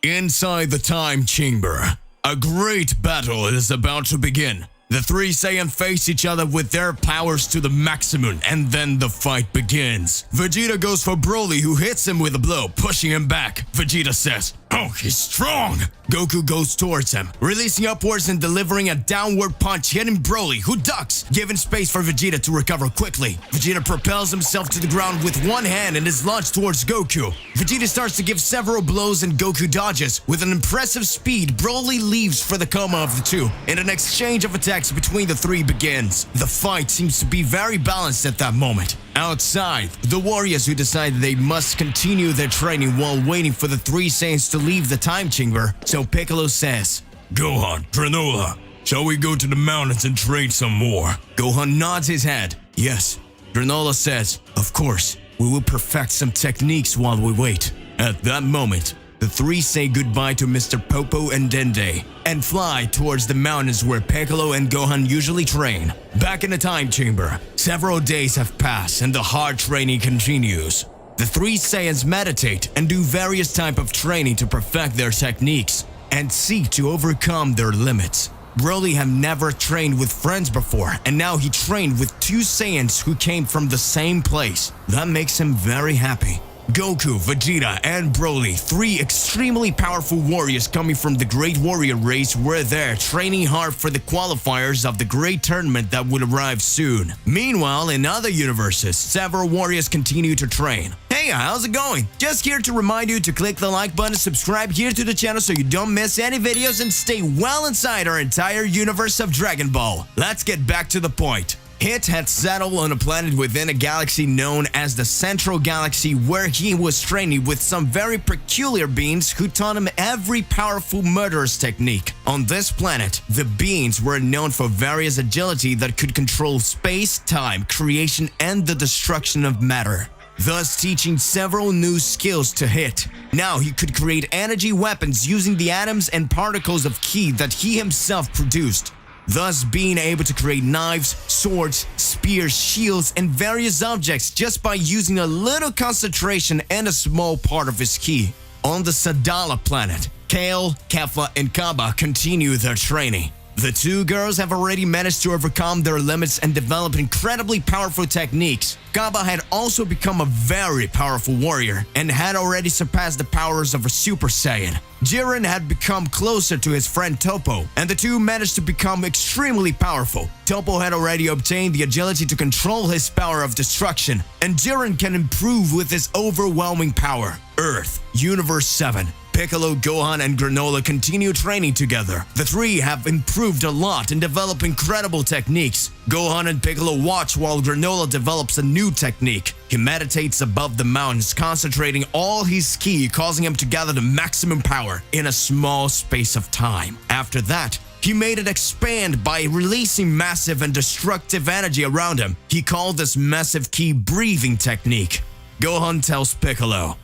Inside the time chamber, a great battle is about to begin. The three Saiyan face each other with their powers to the maximum, and then the fight begins. Vegeta goes for Broly, who hits him with a blow, pushing him back. Vegeta says, "Oh, he's strong!" Goku goes towards him, releasing upwards and delivering a downward punch, hitting Broly, who ducks, giving space for Vegeta to recover quickly. Vegeta propels himself to the ground with one hand and is launched towards Goku. Vegeta starts to give several blows and Goku dodges. With an impressive speed, Broly leaves for the coma of the two, and an exchange of attacks between the three begins. The fight seems to be very balanced at that moment. Outside, the warriors who decide they must continue their training while waiting for the three Saiyans to leave the time chamber, so Piccolo says, "Gohan, Granola, shall we go to the mountains and train some more?" Gohan nods his head. Yes. Granola says, "Of course, we will perfect some techniques while we wait." At that moment, the three say goodbye to Mr. Popo and Dende and fly towards the mountains where Piccolo and Gohan usually train. Back in the time chamber, several days have passed and the hard training continues. The three Saiyans meditate and do various types of training to perfect their techniques and seek to overcome their limits. Broly had never trained with friends before, and now he trained with two Saiyans who came from the same place. That makes him very happy. Goku, Vegeta, and Broly, three extremely powerful warriors coming from the Great Warrior race, were there training hard for the qualifiers of the Great Tournament that would arrive soon. Meanwhile, in other universes, several warriors continue to train. Hey, how's it going? Just here to remind you to click the like button, subscribe here to the channel so you don't miss any videos, and stay well inside our entire universe of Dragon Ball. Let's get back to the point. Hit had settled on a planet within a galaxy known as the Central Galaxy, where he was training with some very peculiar beings who taught him every powerful murderous technique. On this planet, the beings were known for various agility that could control space, time, creation, and the destruction of matter, thus teaching several new skills to Hit. Now he could create energy weapons using the atoms and particles of ki that he himself produced, thus being able to create knives, swords, spears, shields, and various objects just by using a little concentration and a small part of his ki. On the Sadala planet, Kale, Kefla, and Kaba continue their training. The two girls have already managed to overcome their limits and develop incredibly powerful techniques. Kaba had also become a very powerful warrior and had already surpassed the powers of a Super Saiyan. Jiren had become closer to his friend Toppo, and the two managed to become extremely powerful. Toppo had already obtained the agility to control his power of destruction, and Jiren can improve with his overwhelming power. Earth, Universe 7. Piccolo, Gohan, and Granola continue training together. The three have improved a lot and develop incredible techniques. Gohan and Piccolo watch while Granola develops a new technique. He meditates above the mountains, concentrating all his ki, causing him to gather the maximum power in a small space of time. After that, he made it expand by releasing massive and destructive energy around him. He called this massive ki breathing technique. Gohan tells Piccolo,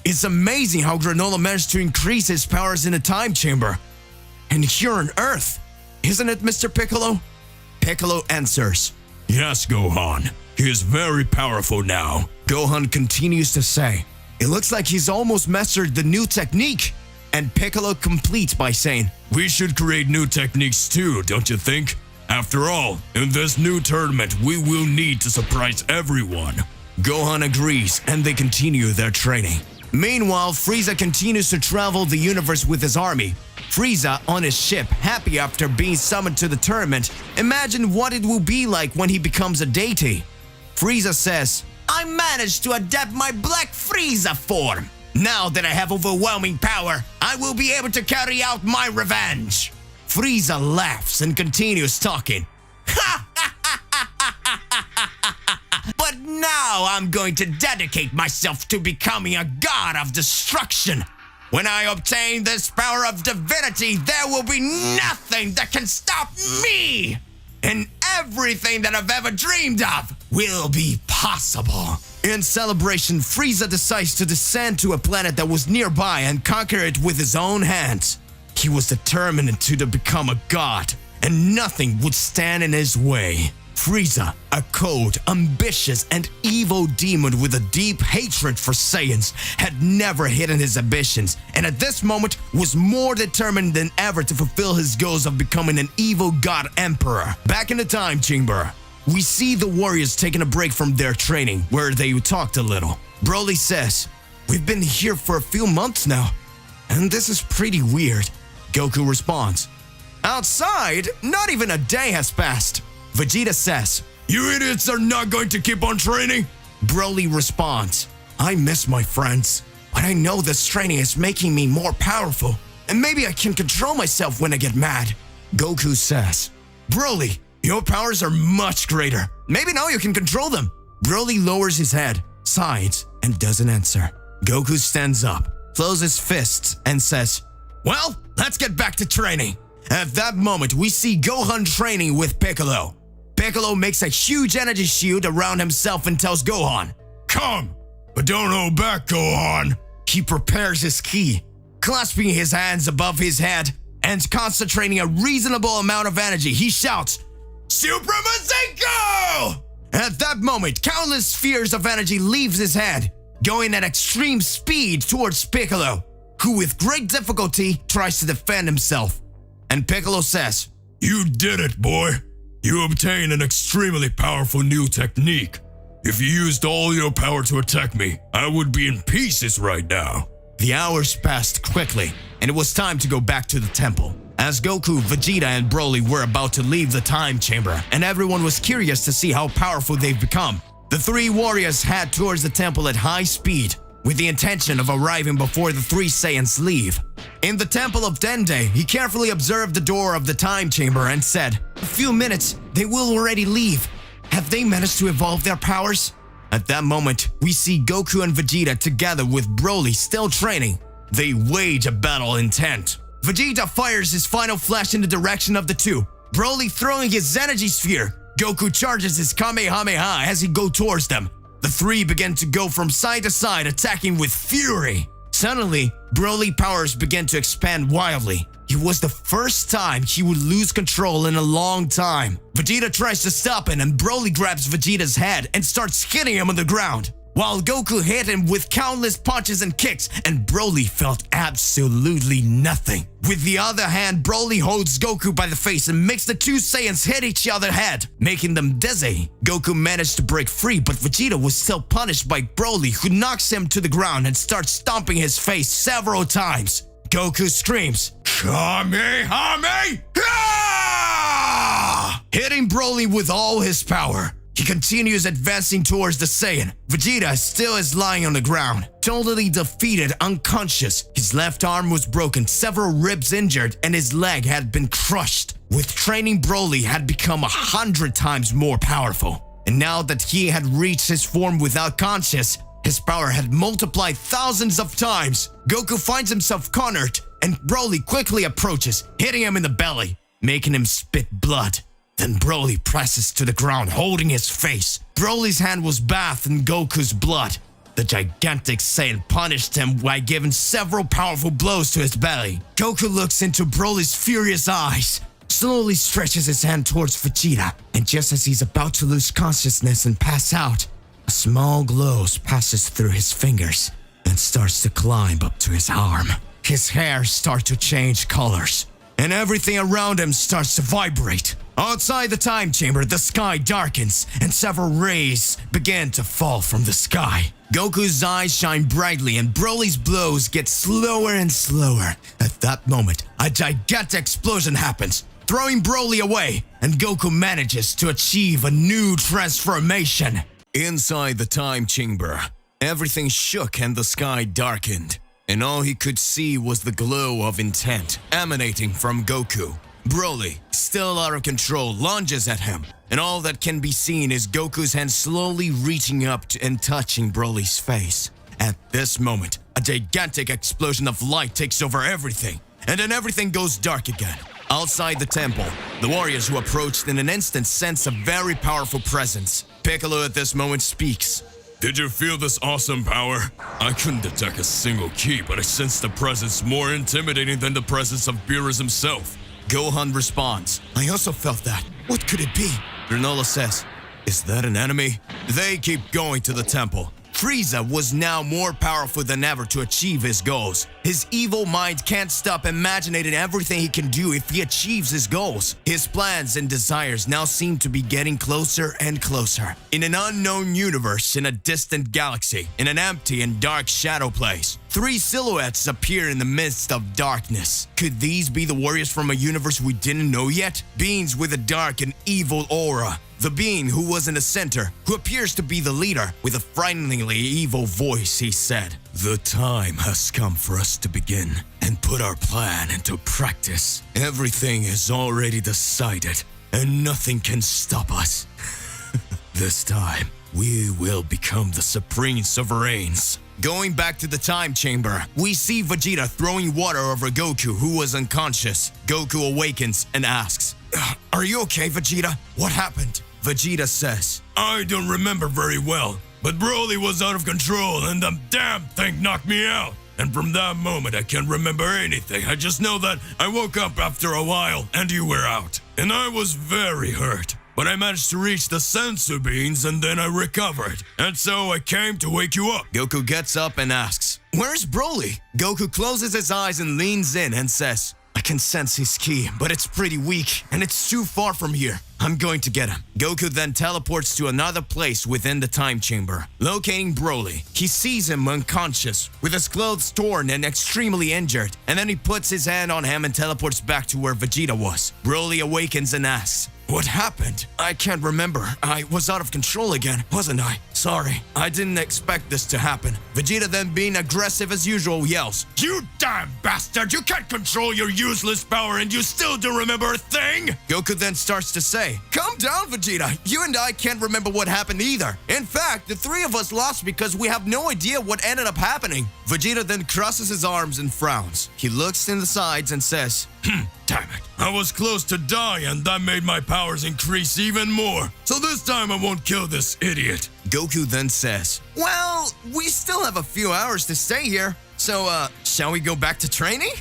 "It's amazing how Granola managed to increase his powers in a time chamber. And here on Earth, isn't it, Mr. Piccolo?" Piccolo answers, "Yes, Gohan. He is very powerful now." Gohan continues to say, "It looks like he's almost mastered the new technique." And Piccolo completes by saying, "We should create new techniques too, don't you think? After all, in this new tournament, we will need to surprise everyone." Gohan agrees, and they continue their training. Meanwhile, Frieza continues to travel the universe with his army. Frieza, on his ship, happy after being summoned to the tournament, imagine what it will be like when he becomes a deity. Frieza says, "I managed to adapt my Black Frieza form. Now that I have overwhelming power, I will be able to carry out my revenge." Frieza laughs and continues talking. "But now I'm going to dedicate myself to becoming a god of destruction. When I obtain this power of divinity, there will be nothing that can stop me. And everything that I've ever dreamed of will be possible." In celebration, Frieza decides to descend to a planet that was nearby and conquer it with his own hands. He was determined to become a god, and nothing would stand in his way. Frieza, a cold, ambitious, and evil demon with a deep hatred for Saiyans, had never hidden his ambitions, and at this moment was more determined than ever to fulfill his goals of becoming an evil god emperor. Back in the time chamber, we see the warriors taking a break from their training, where they talked a little. Broly says, "We've been here for a few months now, and this is pretty weird." Goku responds, "Outside, not even a day has passed." Vegeta says, "You idiots are not going to keep on training?" Broly responds, "I miss my friends, but I know this training is making me more powerful, and maybe I can control myself when I get mad." Goku says, "Broly, your powers are much greater. Maybe now you can control them." Broly lowers his head, sighs, and doesn't answer. Goku stands up, closes fists, and says, "Well, let's get back to training." At that moment, we see Gohan training with Piccolo. Piccolo makes a huge energy shield around himself and tells Gohan, "Come, but don't hold back, Gohan." He prepares his ki, clasping his hands above his head and concentrating a reasonable amount of energy. He shouts, "Supremazinko!" At that moment, countless spheres of energy leaves his head, going at extreme speed towards Piccolo, who with great difficulty tries to defend himself. And Piccolo says, "You did it, boy. You obtained an extremely powerful new technique. If you used all your power to attack me, I would be in pieces right now." The hours passed quickly, and it was time to go back to the temple. As Goku, Vegeta, and Broly were about to leave the time chamber, and everyone was curious to see how powerful they've become, the three warriors head towards the temple at high speed, with the intention of arriving before the three Saiyans leave. In the temple of Dende, he carefully observed the door of the time chamber and said, "A few minutes, they will already leave. Have they managed to evolve their powers?" At that moment, we see Goku and Vegeta together with Broly still training. They wage a battle intent. Vegeta fires his final flash in the direction of the two, Broly throwing his energy sphere. Goku charges his Kamehameha as he goes towards them. The three begin to go from side to side, attacking with fury. Suddenly, Broly's powers began to expand wildly. It was the first time he would lose control in a long time. Vegeta tries to stop him, and Broly grabs Vegeta's head and starts hitting him on the ground, while Goku hit him with countless punches and kicks, and Broly felt absolutely nothing. With the other hand, Broly holds Goku by the face and makes the two Saiyans hit each other's head, making them dizzy. Goku managed to break free, but Vegeta was still punished by Broly, who knocks him to the ground and starts stomping his face several times. Goku screams, "Kamehameha!" hitting Broly with all his power. He continues advancing towards the Saiyan. Vegeta still is lying on the ground, totally defeated, unconscious. His left arm was broken, several ribs injured, and his leg had been crushed. With training, Broly had become 100 times more powerful. And now that he had reached his form without conscience, his power had multiplied thousands of times. Goku finds himself cornered, and Broly quickly approaches, hitting him in the belly, making him spit blood. Then Broly presses to the ground, holding his face. Broly's hand was bathed in Goku's blood. The gigantic Saiyan punished him by giving several powerful blows to his belly. Goku looks into Broly's furious eyes, slowly stretches his hand towards Vegeta, and just as he's about to lose consciousness and pass out, a small glow passes through his fingers and starts to climb up to his arm. His hair starts to change colors, and everything around him starts to vibrate. Outside the time chamber, the sky darkens, and several rays begin to fall from the sky. Goku's eyes shine brightly, and Broly's blows get slower and slower. At that moment, a gigantic explosion happens, throwing Broly away, and Goku manages to achieve a new transformation. Inside the time chamber, everything shook and the sky darkened, and all he could see was the glow of intent emanating from Goku. Broly, still out of control, lunges at him, and all that can be seen is Goku's hand slowly reaching up and touching Broly's face. At this moment, a gigantic explosion of light takes over everything, and then everything goes dark again. Outside the temple, the warriors who approached in an instant sense a very powerful presence. Piccolo at this moment speaks. "Did you feel this awesome power? I couldn't detect a single ki, but I sensed the presence more intimidating than the presence of Beerus himself." Gohan responds, "I also felt that. What could it be?" Granola says, "Is that an enemy?" They keep going to the temple. Frieza was now more powerful than ever to achieve his goals. His evil mind can't stop imagining everything he can do if he achieves his goals. His plans and desires now seem to be getting closer and closer. In an unknown universe, in a distant galaxy, in an empty and dark shadow place, 3 silhouettes appear in the midst of darkness. Could these be the warriors from a universe we didn't know yet? Beings with a dark and evil aura. The being who was in the center, who appears to be the leader, with a frighteningly evil voice, he said, "The time has come for us to begin and put our plan into practice. Everything is already decided, and nothing can stop us. This time, we will become the supreme sovereigns." Going back to the time chamber, we see Vegeta throwing water over Goku, who was unconscious. Goku awakens and asks, "Are you okay, Vegeta? What happened?" Vegeta says, "I don't remember very well, but Broly was out of control and the damn thing knocked me out. And from that moment, I can't remember anything. I just know that I woke up after a while and you were out. And I was very hurt. But I managed to reach the sensu beans and then I recovered. And so I came to wake you up." Goku gets up and asks, "Where's Broly?" Goku closes his eyes and leans in and says, "I can sense his ki, but it's pretty weak and it's too far from here. I'm going to get him." Goku then teleports to another place within the time chamber. Locating Broly, he sees him unconscious, with his clothes torn and extremely injured, and then he puts his hand on him and teleports back to where Vegeta was. Broly awakens and asks, "What happened? I can't remember. I was out of control again, wasn't I? Sorry, I didn't expect this to happen." Vegeta then, being aggressive as usual, yells, "You damn bastard! You can't control your useless power and you still don't remember a thing!" Goku then starts to say, "Calm down, Vegeta. You and I can't remember what happened either. In fact, the 3 of us lost because we have no idea what ended up happening." Vegeta then crosses his arms and frowns. He looks in the sides and says, "Damn it. I was close to die and that made my powers increase even more. So this time I won't kill this idiot." Goku then says, "Well, we still have a few hours to stay here. So, shall we go back to training?"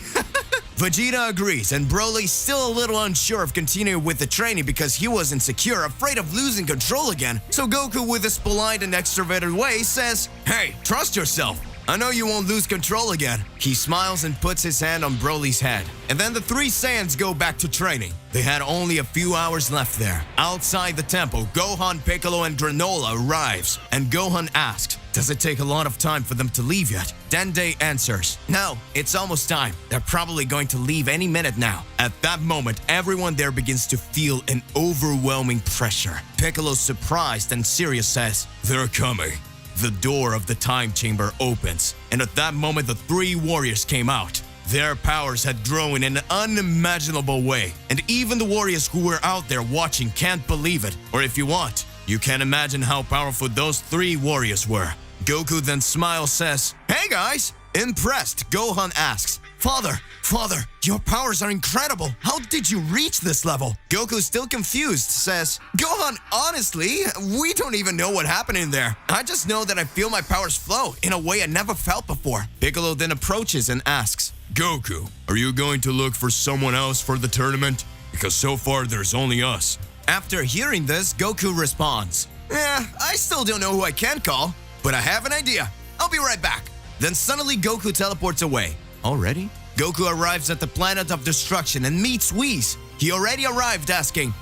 Vegeta agrees, and Broly's still a little unsure of continuing with the training because he was insecure, afraid of losing control again. So Goku, with his polite and extroverted way, says, "Hey, trust yourself. I know you won't lose control again." He smiles and puts his hand on Broly's head. And then the 3 Saiyans go back to training. They had only a few hours left there. Outside the temple, Gohan, Piccolo, and Granola arrives. And Gohan asks, "Does it take a lot of time for them to leave yet?" Dende answers, "No, it's almost time. They're probably going to leave any minute now." At that moment, everyone there begins to feel an overwhelming pressure. Piccolo, surprised and serious, says, "They're coming." The door of the time chamber opens, and at that moment the 3 warriors came out. Their powers had grown in an unimaginable way, and even the warriors who were out there watching can't believe it. Or if you want, you can imagine how powerful those 3 warriors were. Goku then smiles, says, "Hey guys!" Impressed, Gohan asks, Father, your powers are incredible. How did you reach this level?" Goku, still confused, says, "Gohan, honestly, we don't even know what happened in there. I just know that I feel my powers flow in a way I never felt before." Piccolo then approaches and asks, "Goku, are you going to look for someone else for the tournament? Because so far there's only us." After hearing this, Goku responds, I still don't know who I can call, but I have an idea. I'll be right back." Then suddenly Goku teleports away. Already? Goku arrives at the planet of destruction and meets Whis. He already arrived asking,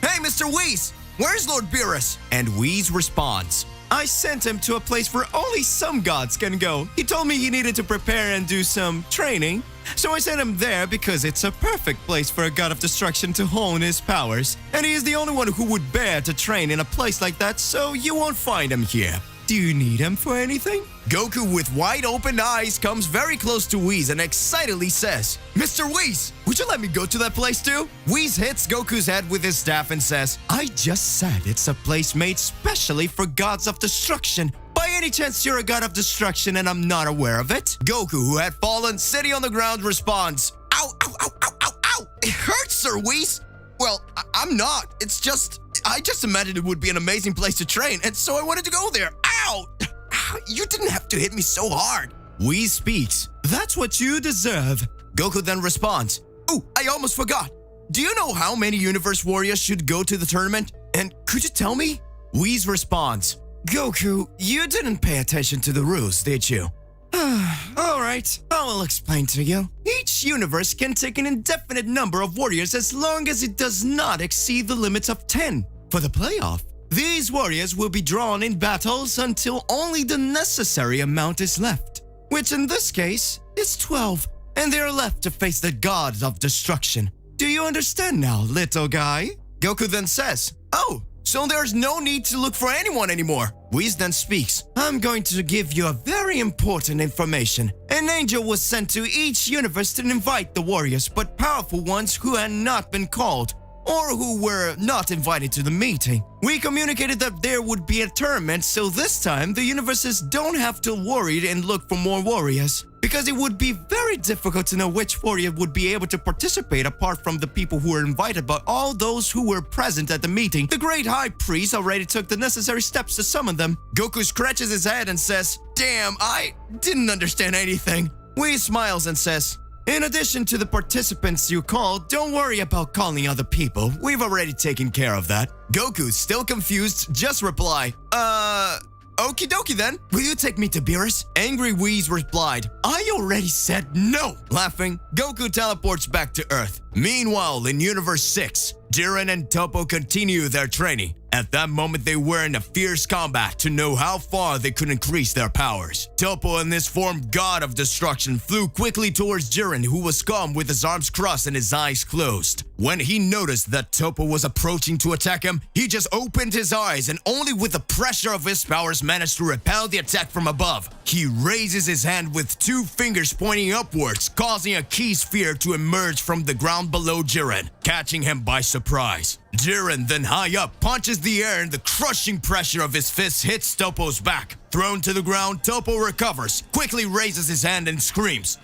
"Hey, Mr. Whis, where's Lord Beerus?" And Whis responds, "I sent him to a place where only some gods can go. He told me he needed to prepare and do some training. So I sent him there because it's a perfect place for a god of destruction to hone his powers. And he is the only one who would bear to train in a place like that, so you won't find him here. Do you need him for anything?" Goku, with wide open eyes, comes very close to Whis and excitedly says, "Mr. Whis, would you let me go to that place too?" Whis hits Goku's head with his staff and says, "I just said it's a place made specially for gods of destruction. By any chance you're a god of destruction and I'm not aware of it?" Goku, who had fallen sitting on the ground, responds, "Ow, ow, ow, ow, ow, ow! It hurts, Sir Whis." "Well, I'm not. I just imagined it would be an amazing place to train, and so I wanted to go there. Ow! You didn't have to hit me so hard." Whis speaks, "That's what you deserve." Goku then responds, "Oh, I almost forgot. Do you know how many Universe Warriors should go to the tournament?" And could you tell me? Whis responds, Goku, you didn't pay attention to the rules, did you? Alright, I will explain to you. Each universe can take an indefinite number of warriors as long as it does not exceed the limits of 10. For the playoff, these warriors will be drawn in battles until only the necessary amount is left, which in this case is 12, and they are left to face the gods of destruction. Do you understand now, little guy? Goku then says, Oh, so there's no need to look for anyone anymore. Whis then speaks, I'm going to give you a very important information. An angel was sent to each universe to invite the warriors, but powerful ones who had not been called, or who were not invited to the meeting. We communicated that there would be a tournament, so this time the universes don't have to worry and look for more warriors, because it would be very difficult to know which warrior would be able to participate apart from the people who were invited, but all those who were present at the meeting. The great high priest already took the necessary steps to summon them. Goku scratches his head and says, Damn, I didn't understand anything. Whis smiles and says, In addition to the participants you called, don't worry about calling other people. We've already taken care of that. Goku, still confused, just reply, Okie dokie then. Will you take me to Beerus? Angry Whis replied, I already said no. Laughing, Goku teleports back to Earth. Meanwhile, in Universe 6, Jiren and Toppo continue their training. At that moment, they were in a fierce combat to know how far they could increase their powers. Toppo, in this form god of destruction, flew quickly towards Jiren, who was calm with his arms crossed and his eyes closed. When he noticed that Toppo was approaching to attack him, he just opened his eyes and only with the pressure of his powers managed to repel the attack from above. He raises his hand with 2 fingers pointing upwards, causing a key sphere to emerge from the ground below Jiren, catching him by surprise. Jiren, then high up, punches the air and the crushing pressure of his fist hits Toppo's back. Thrown to the ground, Toppo recovers, quickly raises his hand and screams,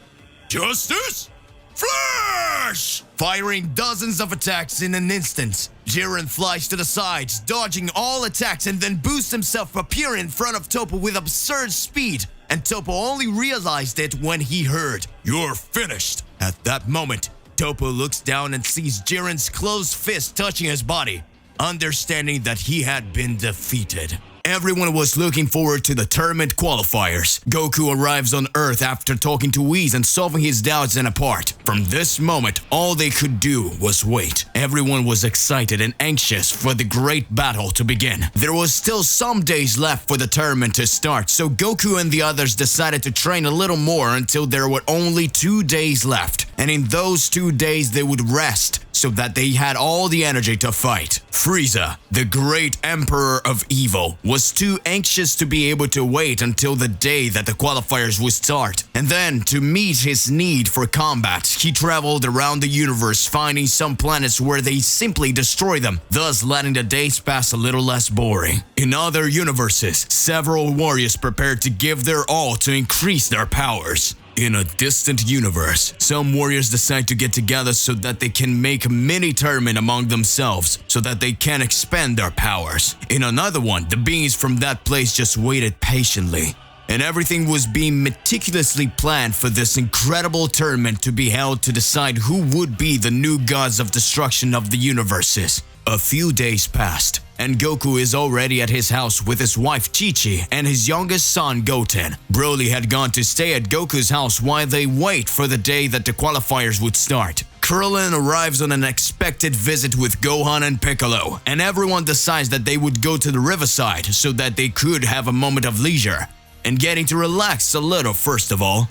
Justice? Flash! Firing dozens of attacks in an instant. Jiren flies to the sides, dodging all attacks and then boosts himself, appearing in front of Toppo with absurd speed. And Toppo only realized it when he heard, You're finished. At that moment, Toppo looks down and sees Jiren's closed fist touching his body, understanding that he had been defeated. Everyone was looking forward to the tournament qualifiers. Goku arrives on Earth after talking to Whis and solving his doubts in a part. From this moment, all they could do was wait. Everyone was excited and anxious for the great battle to begin. There was still some days left for the tournament to start, so Goku and the others decided to train a little more until there were only 2 days left. And in those 2 days, they would rest so that they had all the energy to fight. Frieza, the great emperor of evil, was too anxious to be able to wait until the day that the qualifiers would start. And then, to meet his need for combat, he traveled around the universe, finding some planets where they simply destroy them, thus letting the days pass a little less boring. In other universes, several warriors prepared to give their all to increase their powers. In a distant universe, some warriors decide to get together so that they can make a mini tournament among themselves so that they can expand their powers. In another one, the beings from that place just waited patiently. And everything was being meticulously planned for this incredible tournament to be held to decide who would be the new gods of destruction of the universes. A few days passed, and Goku is already at his house with his wife Chi-Chi and his youngest son Goten. Broly had gone to stay at Goku's house while they wait for the day that the qualifiers would start. Krillin arrives on an unexpected visit with Gohan and Piccolo, and everyone decides that they would go to the riverside so that they could have a moment of leisure and getting to relax a little first of all.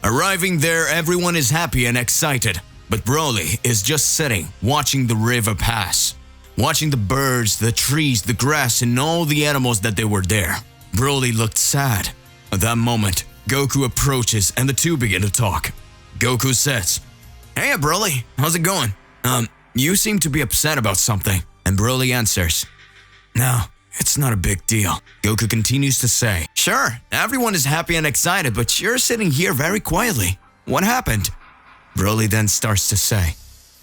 Arriving there, everyone is happy and excited. But Broly is just sitting, watching the river pass, watching the birds, the trees, the grass, and all the animals that they were there. Broly looked sad. At that moment, Goku approaches and the two begin to talk. Goku says, Hey Broly, how's it going? You seem to be upset about something. And Broly answers, No, it's not a big deal. Goku continues to say, Sure, everyone is happy and excited, but you're sitting here very quietly. What happened? Broly then starts to say,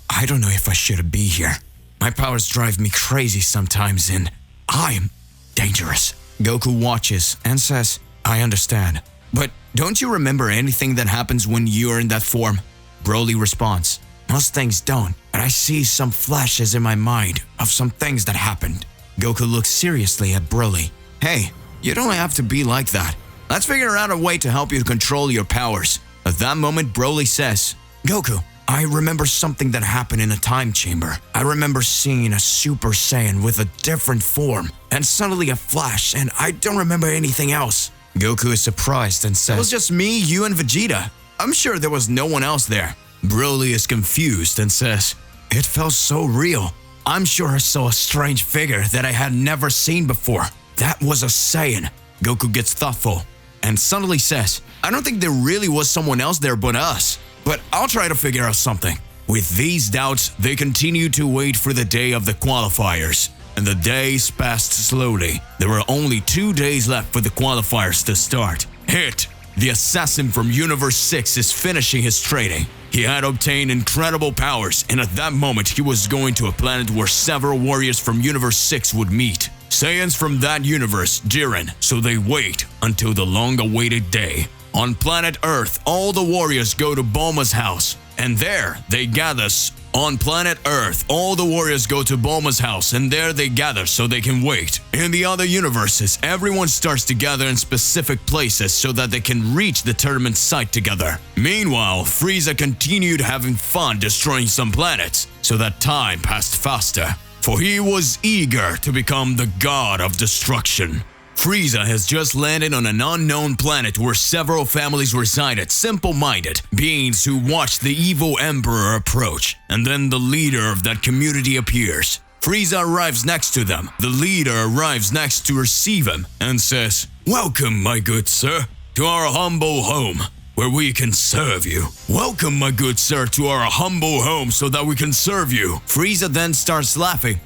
I don't know if I should be here. My powers drive me crazy sometimes and I'm dangerous. Goku watches and says, I understand. But don't you remember anything that happens when you're in that form? Broly responds, Most things don't, but I see some flashes in my mind of some things that happened. Goku looks seriously at Broly. Hey, you don't have to be like that. Let's figure out a way to help you control your powers. At that moment, Broly says, Goku, I remember something that happened in a time chamber. I remember seeing a Super Saiyan with a different form, and suddenly a flash, and I don't remember anything else. Goku is surprised and says, It was just me, you, and Vegeta. I'm sure there was no one else there. Broly is confused and says, It felt so real. I'm sure I saw a strange figure that I had never seen before. That was a Saiyan. Goku gets thoughtful and suddenly says, I don't think there really was someone else there but us. But I'll try to figure out something. With these doubts, they continue to wait for the day of the qualifiers. And the days passed slowly. There were only 2 days left for the qualifiers to start. Hit! The assassin from Universe 6 is finishing his training. He had obtained incredible powers, and at that moment he was going to a planet where several warriors from Universe 6 would meet. Saiyans from that universe, Jiren, so they wait until the long-awaited day. On planet Earth, all the warriors go to Bulma's house, and there they gather. On planet Earth, all the warriors go to Bulma's house, and there they gather so they can wait. In the other universes, everyone starts to gather in specific places so that they can reach the tournament site together. Meanwhile, Frieza continued having fun destroying some planets, so that time passed faster, for he was eager to become the god of destruction. Frieza has just landed on an unknown planet where several families resided, simple-minded beings who watched the evil emperor approach, and then the leader of that community appears. Frieza arrives next to them. The leader arrives next to receive him and says, Welcome, my good sir, to our humble home, where we can serve you. Welcome, my good sir, to our humble home so that we can serve you. Frieza then starts laughing.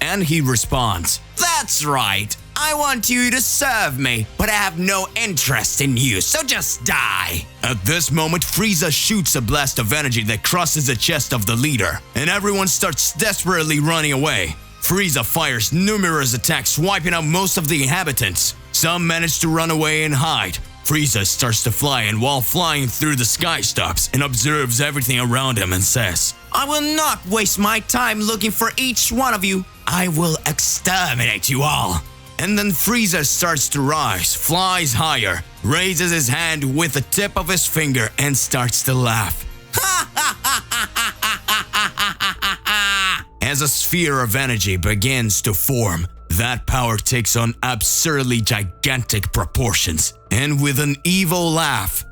And he responds, That's right. I want you to serve me, but I have no interest in you, so just die. At this moment, Frieza shoots a blast of energy that crosses the chest of the leader, and everyone starts desperately running away. Frieza fires numerous attacks, wiping out most of the inhabitants. Some manage to run away and hide. Frieza starts to fly, and while flying through the sky stops and observes everything around him and says, I will not waste my time looking for each one of you. I will exterminate you all. And then Frieza starts to rise, flies higher, raises his hand with the tip of his finger and starts to laugh. As a sphere of energy begins to form, that power takes on absurdly gigantic proportions, and with an evil laugh,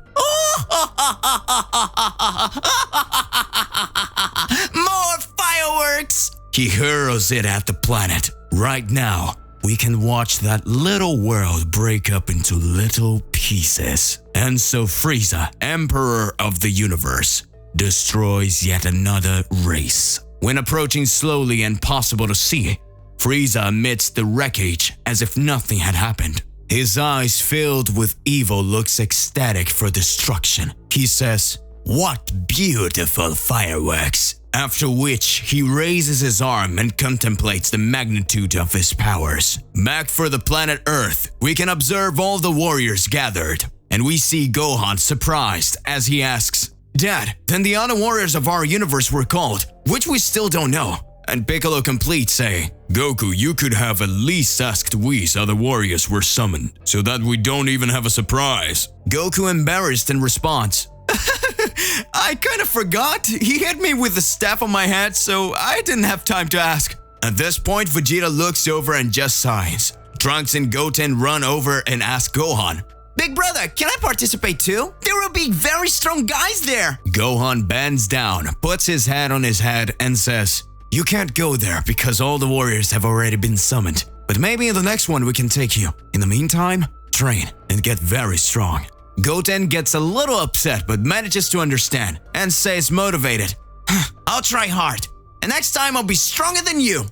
more fireworks! He hurls it at the planet. Right now, we can watch that little world break up into little pieces. And so Frieza, Emperor of the Universe, destroys yet another race. When approaching slowly and possible to see, Frieza amidst the wreckage as if nothing had happened. His eyes filled with evil looks ecstatic for destruction. He says, What beautiful fireworks! After which, he raises his arm and contemplates the magnitude of his powers. Back for the planet Earth, we can observe all the warriors gathered, and we see Gohan surprised as he asks, Dad, then the other warriors of our universe were called, which we still don't know. And Piccolo completes saying, Goku, you could have at least asked Whis how the warriors were summoned, so that we don't even have a surprise. Goku embarrassed in response, I kind of forgot. He hit me with the staff on my head, so I didn't have time to ask. At this point, Vegeta looks over and just sighs. Trunks and Goten run over and ask Gohan, Big brother, can I participate too? There will be very strong guys there. Gohan bends down, puts his hand on his head and says, You can't go there because all the warriors have already been summoned. But maybe in the next one we can take you. In the meantime, train and get very strong. Goten gets a little upset but manages to understand and says motivated, I'll try hard, and next time I'll be stronger than you.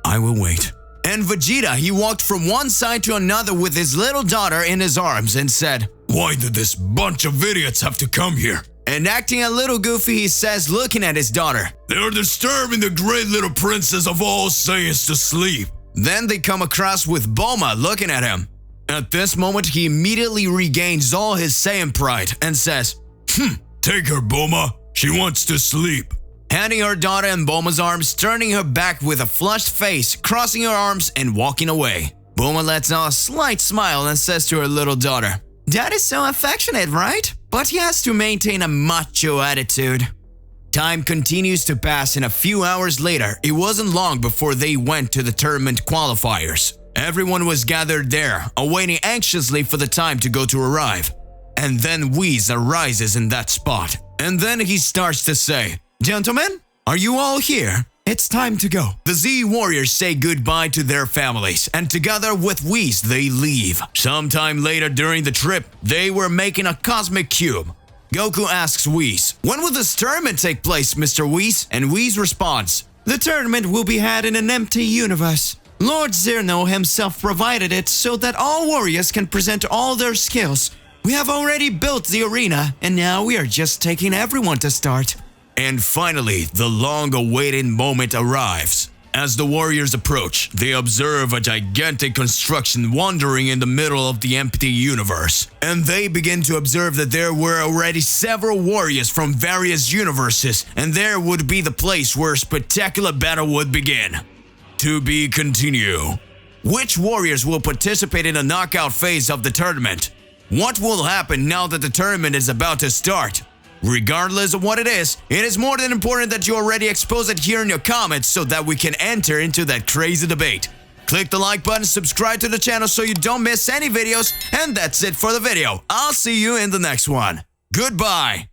I will wait. And Vegeta, he walked from one side to another with his little daughter in his arms and said, Why did this bunch of idiots have to come here? And acting a little goofy, he says, looking at his daughter, They're disturbing the great little princess of all Saiyans to sleep. Then they come across with Bulma looking at him. At this moment, he immediately regains all his Saiyan pride and says, "Take her, Bulma. She wants to sleep." Handing her daughter in Bulma's arms, turning her back with a flushed face, crossing her arms and walking away. Bulma lets out a slight smile and says to her little daughter, "Dad is so affectionate, right? But he has to maintain a macho attitude." Time continues to pass, and a few hours later, it wasn't long before they went to the tournament qualifiers. Everyone was gathered there, awaiting anxiously for the time to go to arrive. And then Whis arises in that spot. And then he starts to say, "Gentlemen, are you all here? It's time to go." The Z warriors say goodbye to their families, and together with Whis, they leave. Sometime later during the trip, they were making a cosmic cube. Goku asks Whis, "When will this tournament take place, Mr. Whis?" And Whis responds, "The tournament will be had in an empty universe. Lord Zerno himself provided it so that all warriors can present all their skills. We have already built the arena, and now we are just taking everyone to start." And finally, the long-awaited moment arrives. As the warriors approach, they observe a gigantic construction wandering in the middle of the empty universe. And they begin to observe that there were already several warriors from various universes, and there would be the place where a spectacular battle would begin. To be continued. Which warriors will participate in the knockout phase of the tournament? What will happen now that the tournament is about to start? Regardless of what it is more than important that you already expose it here in your comments so that we can enter into that crazy debate. Click the like button, subscribe to the channel so you don't miss any videos, and that's it for the video. I'll see you in the next one. Goodbye.